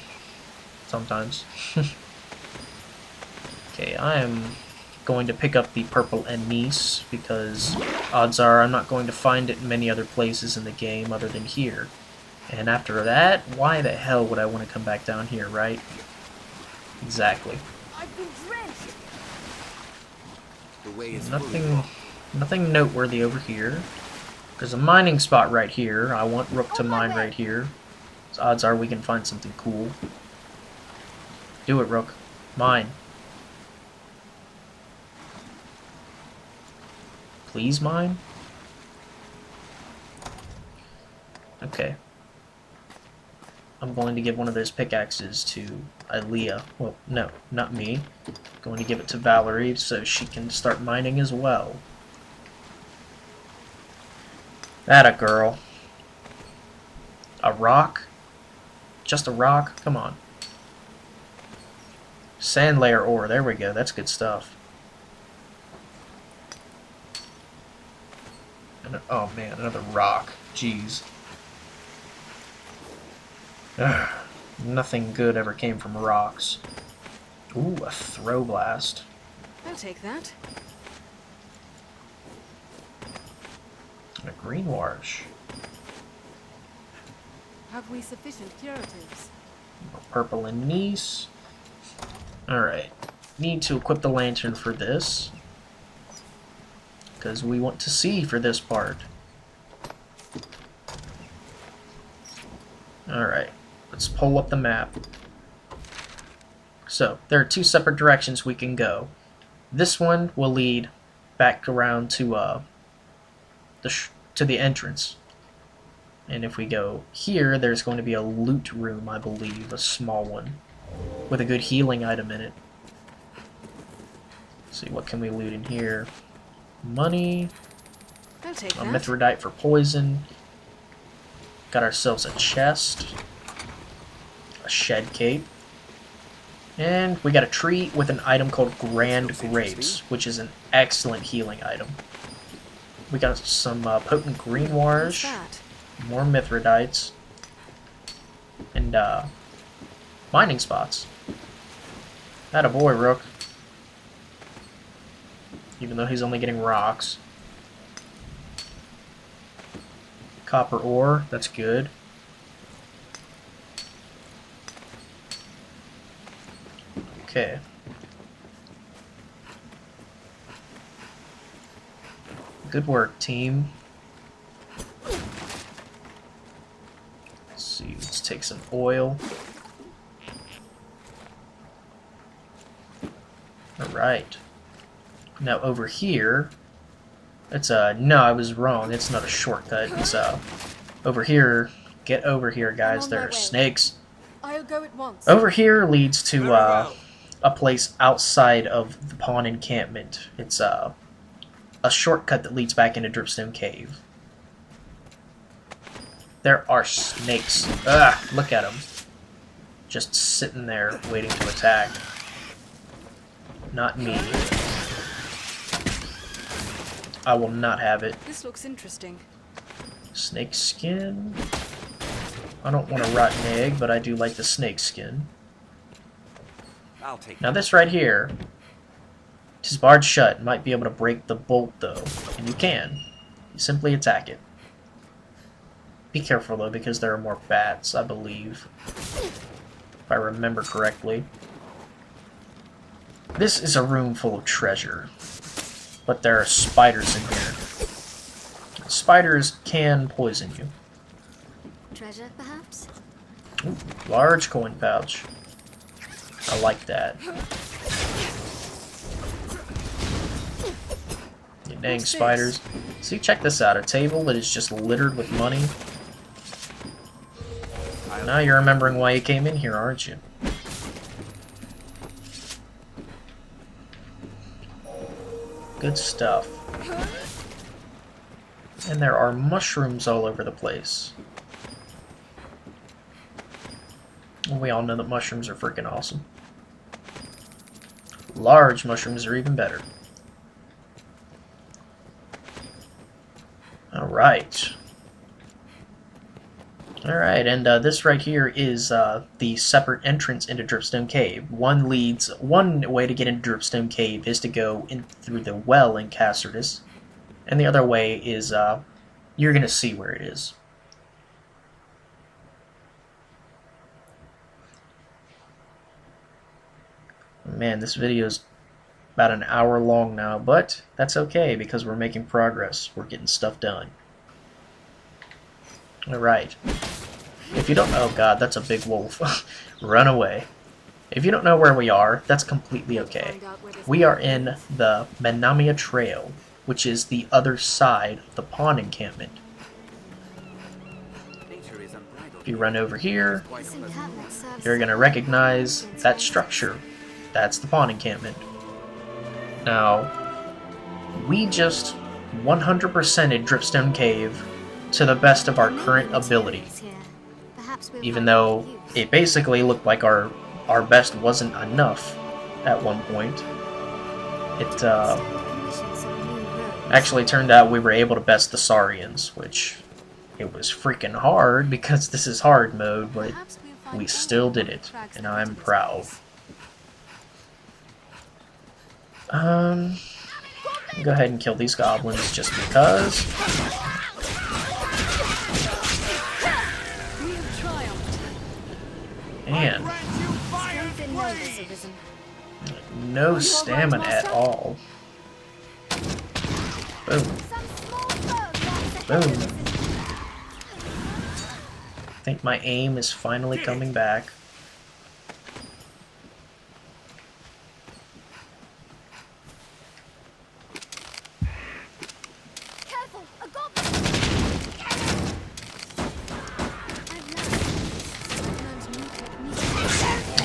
Sometimes. Okay, I am going to pick up the purple anise because odds are I'm not going to find it in many other places in the game other than here. And after that, why the hell would I want to come back down here, right? Exactly. Nothing noteworthy over here. There's a mining spot right here. I want Rook to mine right here. So odds are we can find something cool. Do it, Rook. Mine. Please mine? Okay. I'm going to give one of those pickaxes to Aaliyah. Well, no, not me. I'm going to give it to Valerie so she can start mining as well. That a girl. A rock? Just a rock? Come on. Sand layer ore. There we go. That's good stuff. Oh man, another rock. Jeez. Ugh. Nothing good ever came from rocks. Ooh, a throw blast. I'll take that. A green wash. Have we sufficient curatives? Purple anise. Alright. Need to equip the lantern for this. because we want to see for this part. Alright, let's pull up the map. So, there are two separate directions we can go. This one will lead back around to the entrance. And if we go here, there's going to be a loot room, I believe, a small one, with a good healing item in it. Let's see, what can we loot in here? Money, I'll take a that. mithridite for poison. Got ourselves a chest, a shed cape, and we got a tree with an item called Grand Grapes, which is an excellent healing item. We got some potent green What's wars, that? more mithridites, and mining spots. Attaboy, Rook. Even though he's only getting rocks. Copper ore, that's good. Okay. Good work, team. Let's see, let's take some oil. Alright. Now over here, it's no, I was wrong. It's not a shortcut. It's over here. Get over here, guys. on There my are way. snakes. I'll go at once. Over here leads to Very well. a place outside of the pawn encampment. It's a shortcut that leads back into Dripstone Cave. There are snakes. Ugh, look at them. Just sitting there waiting to attack. Not me. I will not have it. This looks interesting. Snake skin. I don't want a rotten egg, but I do like the snake skin. I'll take Now this right here, it is barred shut. Might be able to break the bolt though, and you can. You simply attack it. Be careful though, because there are more bats, I believe, if I remember correctly. This is a room full of treasure, but there are spiders in here. Spiders can poison you. Treasure, perhaps? Ooh, large coin pouch. I like that. You dang What's spiders. See, check this out. A table that is just littered with money. Now you're remembering why you came in here, aren't you? Good stuff. And there are mushrooms all over the place. We all know that mushrooms are freaking awesome. Large mushrooms are even better. Alright. Alright, and this right here is the separate entrance into Dripstone Cave. One way to get into Dripstone Cave is to go in through the well in Cassardus, and the other way is, you're gonna see where it is. Man, this video is about an hour long now, but that's okay because we're making progress. We're getting stuff done. Alright. If you don't know, oh god, that's a big wolf. Run away. If you don't know where we are, that's completely okay. Find out where this We are in the Menamia Trail, which is the other side of the pawn encampment. Nature is unbridled. If you run over here, This encampment serves you're going to recognize that structure. That's the pawn encampment. Now, we just 100%ed Dripstone Cave to the best of our current ability. Even though it basically looked like our best wasn't enough at one point. It actually turned out we were able to best the Saurians, which it was freaking hard because this is hard mode, but we still did it, and I'm proud. Go ahead and kill these goblins just because. We have triumphed. And no stamina at all. Boom. Some small bug lies ahead Boom. of us. I think my aim is finally coming back. Careful, a goblin!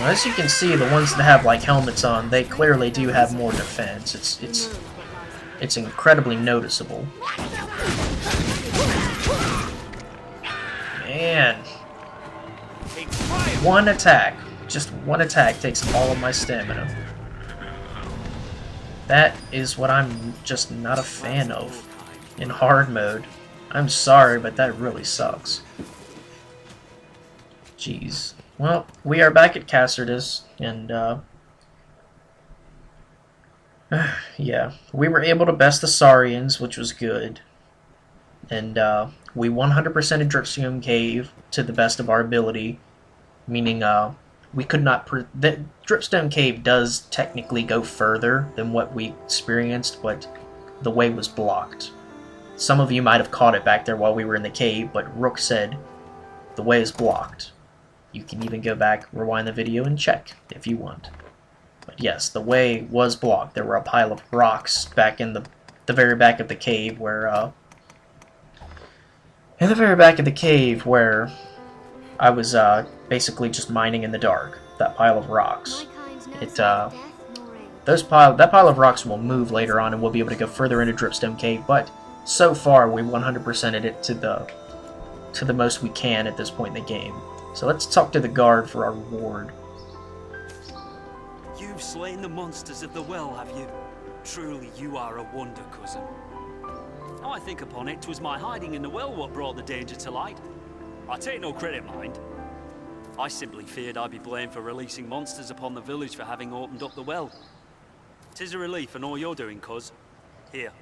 As you can see, the ones that have like helmets on, they clearly do have more defense. It's incredibly noticeable. Man, one attack, just one attack takes all of my stamina. That is what I'm just not a fan of in hard mode. I'm sorry, but that really sucks. Jeez. Well, we are back at Cassardus, and yeah, we were able to best the Saurians, which was good. And we 100%ed Dripstone Cave to the best of our ability, meaning we could not... the Dripstone Cave does technically go further than what we experienced, but the way was blocked. Some of you might have caught it back there while we were in the cave, but Rook said, the way is blocked. You can even go back, rewind the video, and check if you want. But yes, the way was blocked. There were a pile of rocks back in the very back of the cave where... in the very back of the cave where I was basically just mining in the dark. That pile of rocks. That pile of rocks will move later on, and we'll be able to go further into Dripstone Cave. But so far, we 100%ed it to the most we can at this point in the game. So let's talk to the guard for our reward. You've slain the monsters of the well, have you? Truly, you are a wonder, cousin. Now I think upon it, 'twas my hiding in the well what brought the danger to light. I take no credit, mind. I simply feared I'd be blamed for releasing monsters upon the village for having opened up the well. 'Tis a relief in all you're doing, cuz. Here,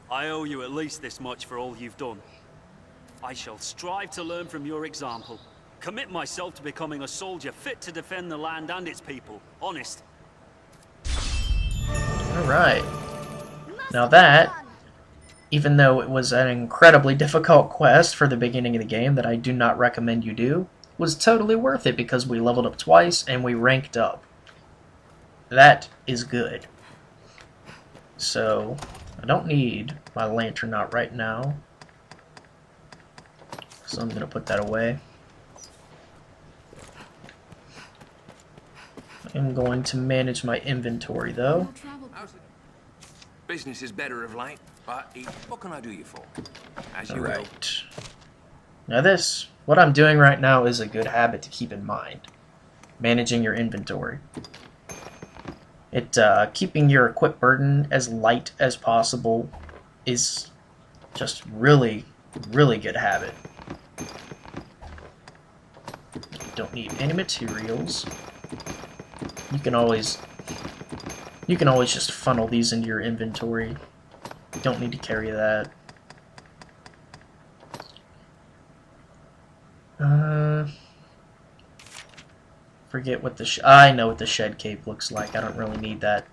I owe you at least this much for all you've done. I shall strive to learn from your example. Commit myself to becoming a soldier fit to defend the land and its people. Honest. Alright. Now that, even though it was an incredibly difficult quest for the beginning of the game that I do not recommend you do, was totally worth it because we leveled up twice and we ranked up. That is good. So, I don't need my lantern out right now. So I'm going to put that away. I'm going to manage my inventory though. Business is better of late, but what can I do you for? As you will. Alright. Now this, what I'm doing right now is a good habit to keep in mind. Managing your inventory. Keeping your equip burden as light as possible is just really, really good habit. Don't need any materials. You can always just funnel these into your inventory. Don't need to carry that. Forget what I know what the shed cape looks like. I don't really need that.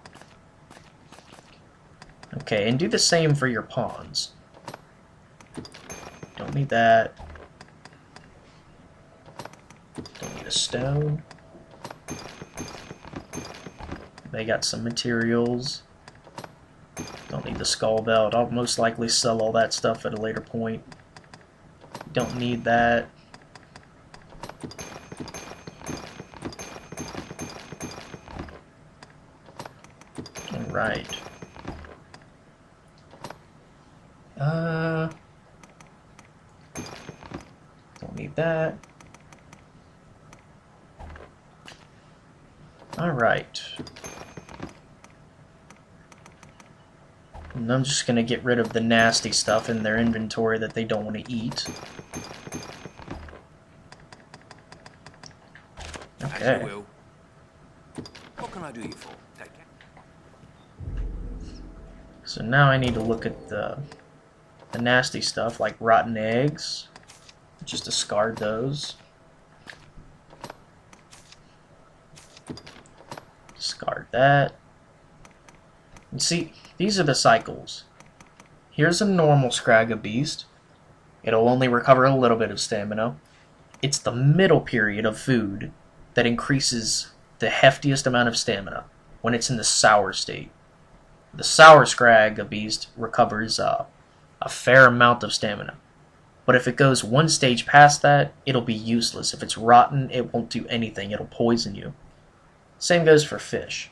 Okay, and do the same for your pawns. Don't need that. Don't need a stone. They got some materials. Don't need the skull belt. I'll most likely sell all that stuff at a later point. Don't need that. Alright. Don't need that. Alright. And I'm just going to get rid of the nasty stuff in their inventory that they don't want to eat. Okay. As you will. What can I do you for? Take care. So now I need to look at the nasty stuff like rotten eggs. Just discard those. Discard that. And see, these are the cycles. here's a normal Scragga beast. It'll only recover a little bit of stamina. It's the middle period of food that increases the heftiest amount of stamina when it's in the sour state. The sour Scragga beast recovers a fair amount of stamina. But if it goes one stage past that, it'll be useless. If it's rotten, it won't do anything. It'll poison you. Same goes for fish.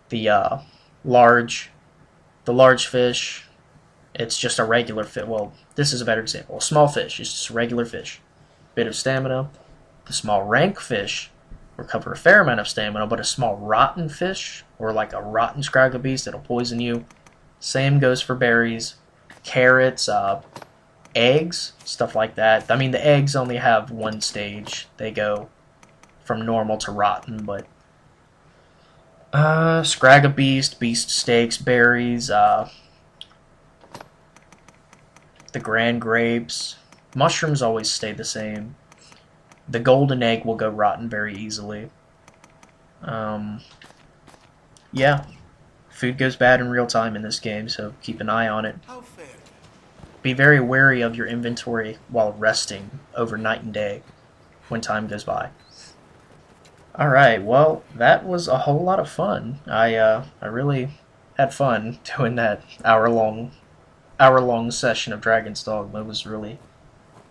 The large fish, it's just a regular fish. Well, this is a better example. A small fish is just a regular fish. Bit of stamina. The small rank fish recover a fair amount of stamina, but a small rotten fish, or like a rotten Scragga beast, it'll poison you. Same goes for berries, carrots, eggs, stuff like that. I mean, the eggs only have one stage. They go from normal to rotten, but Scragga beast, beast steaks, berries, the grand grapes, mushrooms always stay the same. The golden egg will go rotten very easily. Yeah, food goes bad in real time in this game, so keep an eye on it. Be very wary of your inventory while resting over night and day when time goes by. Alright, well, that was a whole lot of fun. I really had fun doing that hour-long session of Dragon's Dogma. It was really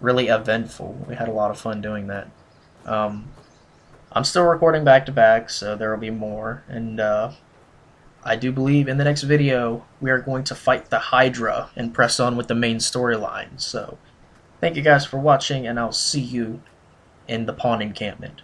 eventful. We had a lot of fun doing that. I'm still recording back-to-back, so there will be more, and I do believe in the next video we are going to fight the Hydra and press on with the main storyline. So, thank you guys for watching, and I'll see you in the pawn encampment.